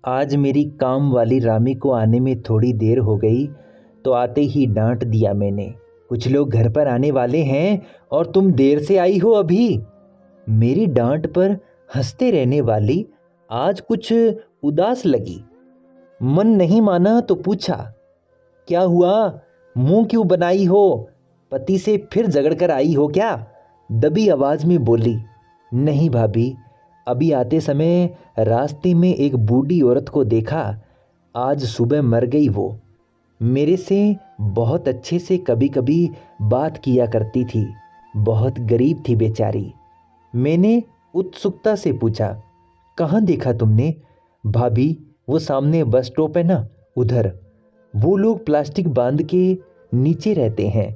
आज मेरी काम वाली रामी को आने में थोड़ी देर हो गई तो आते ही डांट दिया मैंने। कुछ लोग घर पर आने वाले हैं और तुम देर से आई हो अभी। मेरी डांट पर हंसते रहने वाली आज कुछ उदास लगी। मन नहीं माना तो पूछा, क्या हुआ, मुंह क्यों बनाई हो? पति से फिर झगड़ कर आई हो क्या? दबी आवाज में बोली, नहीं भाभी, अभी आते समय रास्ते में एक बूढ़ी औरत को देखा। आज सुबह मर गई वो। मेरे से बहुत अच्छे से कभी कभी बात किया करती थी। बहुत गरीब थी बेचारी। मैंने उत्सुकता से पूछा, कहाँ देखा तुमने? भाभी, वो सामने बस स्टॉप है ना, उधर। वो लोग प्लास्टिक बांध के नीचे रहते हैं।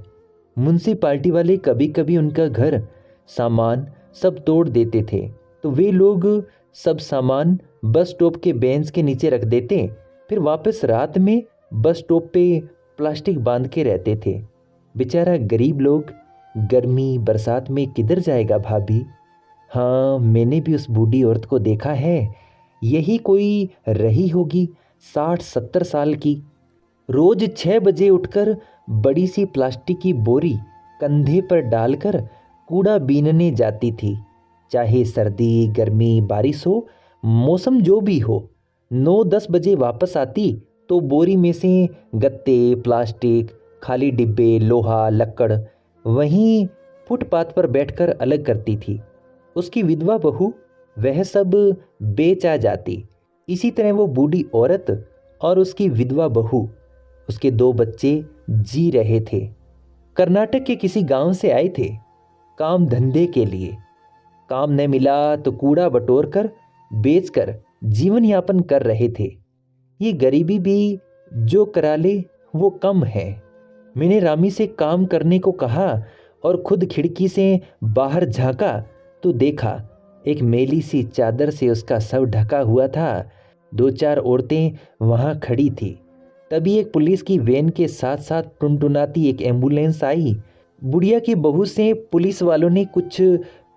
म्युनिसिपालिटी वाले कभी कभी उनका घर सामान सब तोड़ देते थे तो वे लोग सब सामान बस स्टॉप के बेंच के नीचे रख देते, फिर वापस रात में बस स्टॉप पे प्लास्टिक बांध के रहते थे। बेचारा गरीब लोग गर्मी बरसात में किधर जाएगा भाभी? हाँ, मैंने भी उस बूढ़ी औरत को देखा है। यही कोई रही होगी 60-70 साल की। रोज 6 बजे उठकर बड़ी सी प्लास्टिक की बोरी कंधे पर डालकर कूड़ा बीनने जाती थी। चाहे सर्दी गर्मी बारिश हो, मौसम जो भी हो। 9-10 बजे वापस आती तो बोरी में से गत्ते प्लास्टिक खाली डिब्बे लोहा लक्कड़ वहीं फुटपाथ पर बैठकर अलग करती थी। उसकी विधवा बहू वह सब बेच आ जाती। इसी तरह वो बूढ़ी औरत और उसकी विधवा बहू, उसके 2 बच्चे जी रहे थे। कर्नाटक के किसी गांव से आए थे काम धंधे के लिए। काम न मिला तो कूड़ा बटोर कर बेचकर जीवन यापन कर रहे थे। ये गरीबी भी जो करा ले वो कम है। मैंने रामी से काम करने को कहा और खुद खिड़की से बाहर झांका तो देखा एक मैली सी चादर से उसका सर ढका हुआ था। 2-4 औरतें वहां खड़ी थी। तभी एक पुलिस की वैन के साथ साथ टुनटुनाती एक एम्बुलेंस आई। बुढ़िया की बहू से पुलिस वालों ने कुछ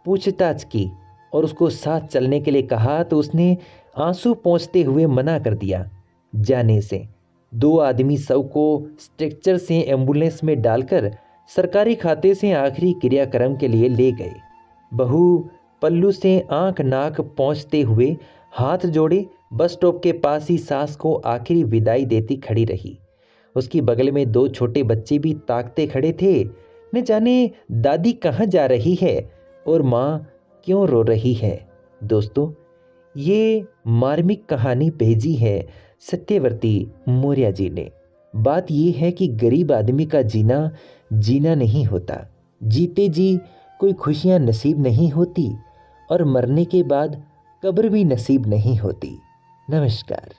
पूछताछ की और उसको साथ चलने के लिए कहा तो उसने आंसू पोंछते हुए मना कर दिया जाने से। 2 आदमी शव को स्ट्रेचर से एम्बुलेंस में डालकर सरकारी खाते से आखिरी क्रियाक्रम के लिए ले गए। बहू पल्लू से आंख नाक पोंछते हुए हाथ जोड़े बस स्टॉप के पास ही सास को आखिरी विदाई देती खड़ी रही। उसकी बगल में 2 छोटे बच्चे भी ताकते खड़े थे। न जाने दादी कहाँ जा रही है और माँ क्यों रो रही है। दोस्तों, ये मार्मिक कहानी भेजी है सत्यवर्ती मौर्य जी ने। बात ये है कि गरीब आदमी का जीना जीना नहीं होता। जीते जी कोई खुशियाँ नसीब नहीं होती और मरने के बाद कब्र भी नसीब नहीं होती। नमस्कार।